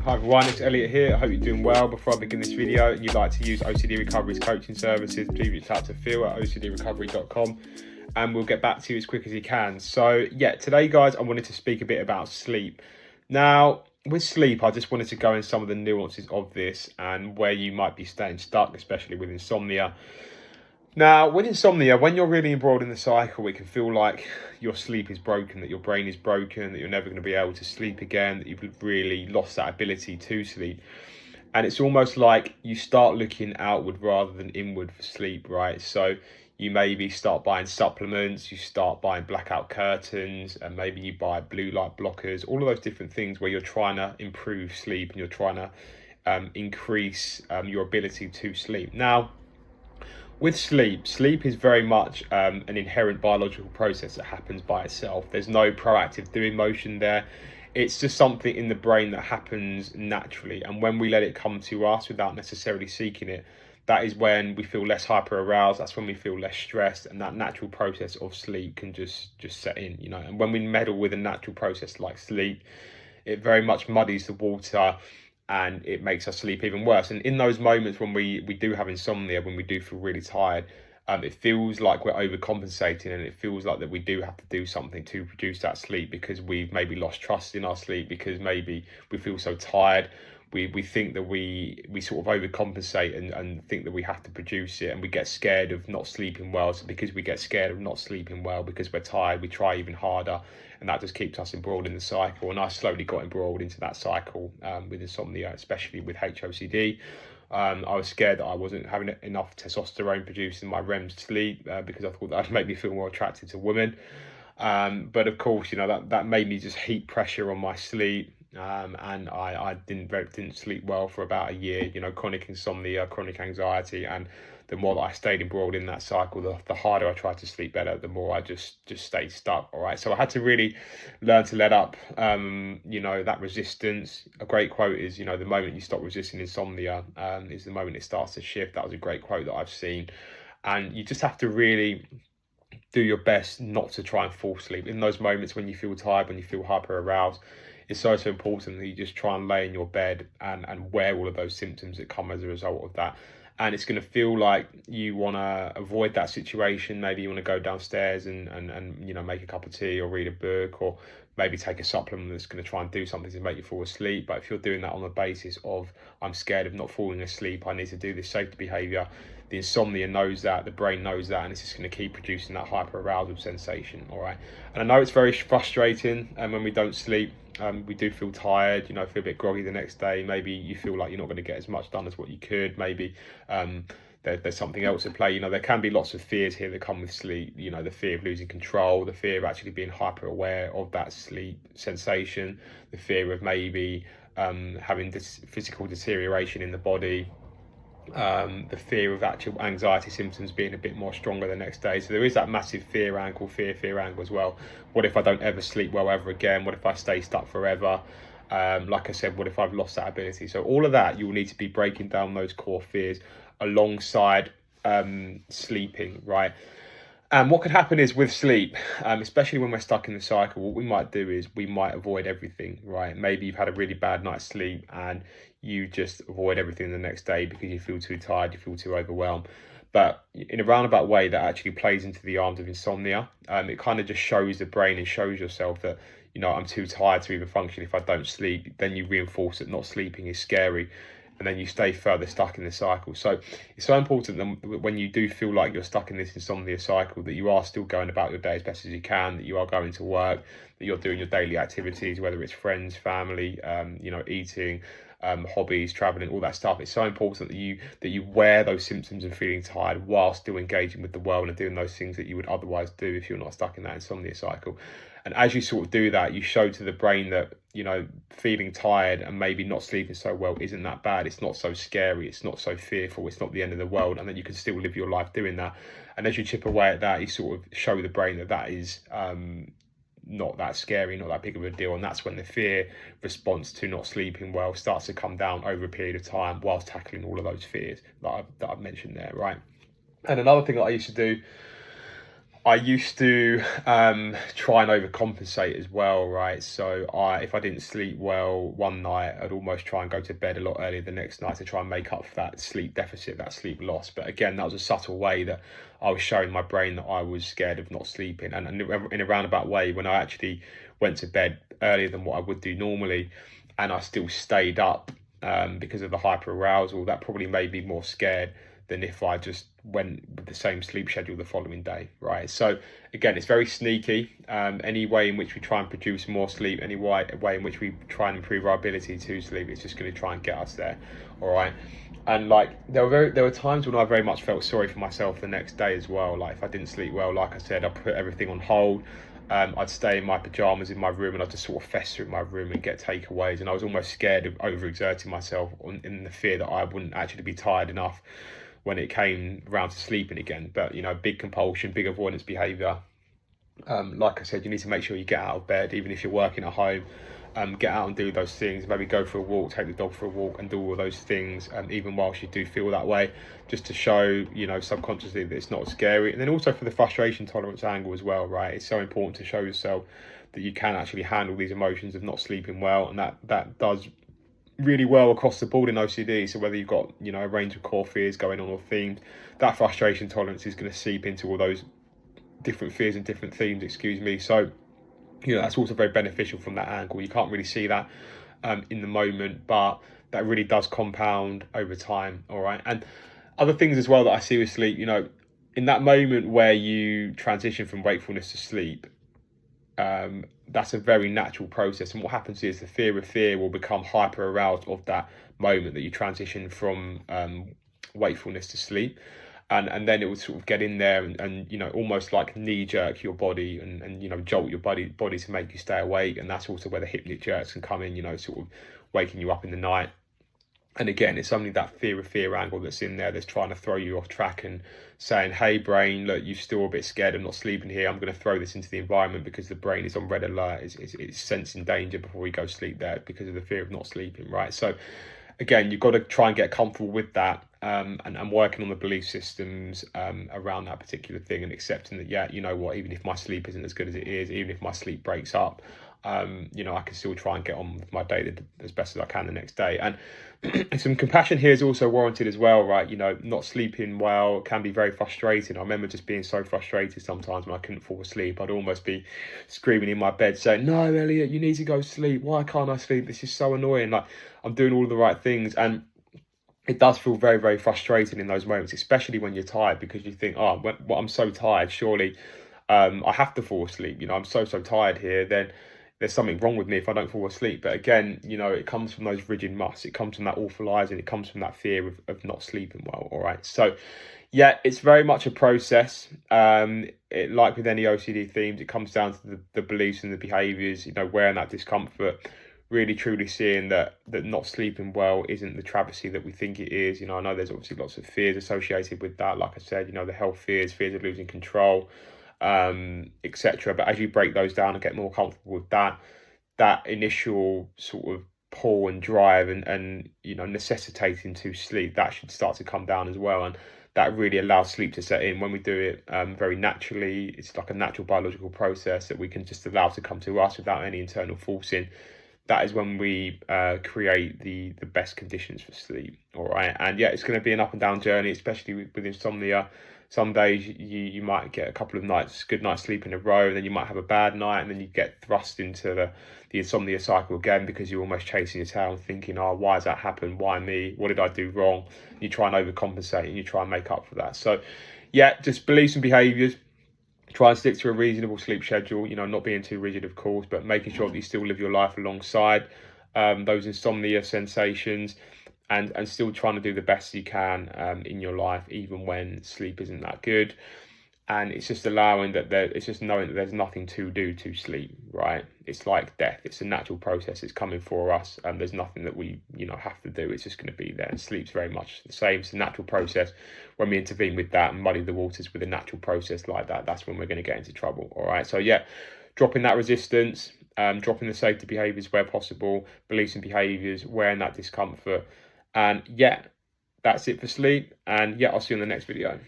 Hi everyone, it's Elliot here. I hope you're doing well. Before I begin this video and you'd like to use OCD Recovery's coaching services, please reach out to Phil at OCDrecovery.com and we'll get back to you as quick as you can. So yeah, today guys, I wanted to speak a bit about sleep. Now, with sleep, I just wanted to go in some of the nuances of this and where you might be staying stuck, especially with insomnia. Now, with insomnia, when you're really embroiled in the cycle, it can feel like your sleep is broken, that your brain is broken, that you're never going to be able to sleep again, that you've really lost that ability to sleep. And it's almost like you start looking outward rather than inward for sleep, right? So you maybe start buying supplements, you start buying blackout curtains, and maybe you buy blue light blockers, all of those different things where you're trying to improve sleep and you're trying to increase your ability to sleep. Now, with sleep is very much an inherent biological process that happens by itself. There's no proactive doing motion there. It's just something in the brain that happens naturally. And when we let it come to us without necessarily seeking it, that is when we feel less hyper aroused. That's when we feel less stressed, and that natural process of sleep can just set in, you know. And when we meddle with a natural process like sleep, it very much muddies the water and it makes us sleep even worse. And in those moments when we do have insomnia, when we do feel really tired, it feels like we're overcompensating, and it feels like that we do have to do something to produce that sleep because we've maybe lost trust in our sleep, because maybe we feel so tired. We think that we sort of overcompensate and think that we have to produce it, and we get scared of not sleeping well. So because we get scared of not sleeping well because we're tired, we try even harder, and that just keeps us embroiled in the cycle. And I slowly got embroiled into that cycle with insomnia, especially with HOCD. I was scared that I wasn't having enough testosterone produced in my REM sleep because I thought that would make me feel more attracted to women. But of course, you know, that made me just heap pressure on my sleep. And I didn't sleep well for about a year, you know, chronic insomnia, chronic anxiety. And the more that I stayed embroiled in that cycle, the harder I tried to sleep better, the more I just stayed stuck. All right. So I had to really learn to let up, you know, that resistance. A great quote is, you know, the moment you stop resisting insomnia is the moment it starts to shift. That was a great quote that I've seen. And you just have to really do your best not to try and fall asleep in those moments when you feel tired, when you feel hyper aroused. It's so important that you just try and lay in your bed and wear all of those symptoms that come as a result of that. And it's going to feel like you want to avoid that situation. Maybe you want to go downstairs and you know, make a cup of tea or read a book, or maybe take a supplement that's going to try and do something to make you fall asleep. But if you're doing that on the basis of, I'm scared of not falling asleep, I need to do this safety behavior, the insomnia knows that, the brain knows that, and it's just going to keep producing that hyper arousal sensation. All right. And I know it's very frustrating, and when we don't sleep, we do feel tired, you know, feel a bit groggy the next day. Maybe you feel like you're not going to get as much done as what you could. Maybe there's something else at play. You know, there can be lots of fears here that come with sleep. You know, the fear of losing control, the fear of actually being hyper aware of that sleep sensation, the fear of maybe having this physical deterioration in the body, the fear of actual anxiety symptoms being a bit more stronger the next day. So there is that massive fear angle as well. What if I don't ever sleep well ever again? What if I stay stuck forever? Like I said, what if I've lost that ability? So all of that, you will need to be breaking down those core fears alongside sleeping, right? And what could happen is with sleep, especially when we're stuck in the cycle, what we might do is we might avoid everything, right? Maybe you've had a really bad night's sleep and you just avoid everything the next day because you feel too tired, you feel too overwhelmed. But in a roundabout way, that actually plays into the arms of insomnia. It kind of just shows the brain and shows yourself that, you know, I'm too tired to even function if I don't sleep. Then you reinforce that not sleeping is scary, and then you stay further stuck in the cycle. So it's so important that when you do feel like you're stuck in this insomnia cycle, that you are still going about your day as best as you can, that you are going to work, that you're doing your daily activities, whether it's friends, family, you know, eating, hobbies, traveling, all that stuff. It's so important that you wear those symptoms of feeling tired while still engaging with the world and doing those things that you would otherwise do if you're not stuck in that insomnia cycle. And as you sort of do that, you show to the brain that, you know, feeling tired and maybe not sleeping so well isn't that bad. It's not so scary. It's not so fearful. It's not the end of the world. And then you can still live your life doing that. And as you chip away at that, you sort of show the brain that that is not that scary, not that big of a deal. And that's when the fear response to not sleeping well starts to come down over a period of time whilst tackling all of those fears that I've mentioned there, right? And another thing that I used to do, I used to try and overcompensate as well, right? So if I didn't sleep well one night, I'd almost try and go to bed a lot earlier the next night to try and make up for that sleep deficit, that sleep loss. But again, that was a subtle way that I was showing my brain that I was scared of not sleeping. And in a roundabout way, when I actually went to bed earlier than what I would do normally, and I still stayed up because of the hyper arousal, that probably made me more scared than if I just went with the same sleep schedule the following day, right? So again, it's very sneaky. Any way in which we try and produce more sleep, any way in which we try and improve our ability to sleep, it's just going to try and get us there, all right? And like there were times when I very much felt sorry for myself the next day as well. Like if I didn't sleep well, like I said, I put everything on hold. I'd stay in my pajamas in my room, and I'd just sort of fester in my room and get takeaways. And I was almost scared of overexerting myself in the fear that I wouldn't actually be tired enough when it came around to sleeping again. But big compulsion, big avoidance behavior. Like I said, you need to make sure you get out of bed, even if you're working at home. Get out and do those things. Maybe go for a walk, take the dog for a walk, and do all those things, even whilst you do feel that way, just to show subconsciously that it's not scary. And then also for the frustration tolerance angle as well, right? It's so important to show yourself that you can actually handle these emotions of not sleeping well, and that does really well across the board in OCD. So whether you've got a range of core fears going on or themes, that frustration tolerance is going to seep into all those different fears and different themes, so that's also very beneficial from that angle. You can't really see that in the moment, but that really does compound over time, all right? And other things as well that I see with sleep, in that moment where you transition from wakefulness to sleep, that's a very natural process. And what happens is the fear of fear will become hyper aroused of that moment that you transition from wakefulness to sleep. And then it will sort of get in there and almost like knee jerk your body and jolt your body to make you stay awake. And that's also where the hypnic jerks can come in, sort of waking you up in the night. And again, it's only that fear of fear angle that's in there that's trying to throw you off track and saying, hey, brain, look, you're still a bit scared of not sleeping here. I'm going to throw this into the environment because the brain is on red alert. It's sensing danger before we go sleep there because of the fear of not sleeping, right? So again, you've got to try and get comfortable with that and working on the belief systems around that particular thing and accepting that, even if my sleep isn't as good as it is, even if my sleep breaks up, I can still try and get on with my day as best as I can the next day. And some compassion here is also warranted as well, right? Not sleeping well can be very frustrating. I remember just being so frustrated sometimes when I couldn't fall asleep. I'd almost be screaming in my bed saying, no, Elliot, you need to go sleep. Why can't I sleep? This is so annoying. Like, I'm doing all the right things. And it does feel very, very frustrating in those moments, especially when you're tired, because you think, I'm so tired, surely I have to fall asleep. I'm so tired here, then there's something wrong with me if I don't fall asleep. But again, it comes from those rigid musts. It comes from that awfulizing. It comes from that fear of not sleeping well, all right? So, yeah, it's very much a process. Like with any OCD themes, it comes down to the beliefs and the behaviours, wearing that discomfort, really truly seeing that not sleeping well isn't the travesty that we think it is. I know there's obviously lots of fears associated with that. Like I said, the health fears of losing control, etc. But as you break those down and get more comfortable with that initial sort of pull and drive and necessitating to sleep, that should start to come down as well. And that really allows sleep to set in when we do it very naturally. It's like a natural biological process that we can just allow to come to us without any internal forcing. That is when we create the best conditions for sleep, all right? And yeah, it's going to be an up and down journey, especially with insomnia. Some days you might get a couple of good nights sleep in a row, and then you might have a bad night, and then you get thrust into the insomnia cycle again because you're almost chasing your tail and thinking, why has that happened? Why me? What did I do wrong? And you try and overcompensate and you try and make up for that. So yeah, just beliefs and behaviours. Try and stick to a reasonable sleep schedule, not being too rigid, of course, but making sure that you still live your life alongside those insomnia sensations and still trying to do the best you can in your life, even when sleep isn't that good. And it's just allowing it's just knowing that there's nothing to do to sleep, right? It's like death. It's a natural process. It's coming for us. There's nothing that we, have to do. It's just going to be there. And sleep's very much the same. It's a natural process. When we intervene with that and muddy the waters with a natural process like that, that's when we're going to get into trouble, all right? So yeah, dropping that resistance, dropping the safety behaviours where possible, beliefs and behaviours, wearing that discomfort. And yeah, that's it for sleep. And yeah, I'll see you in the next video.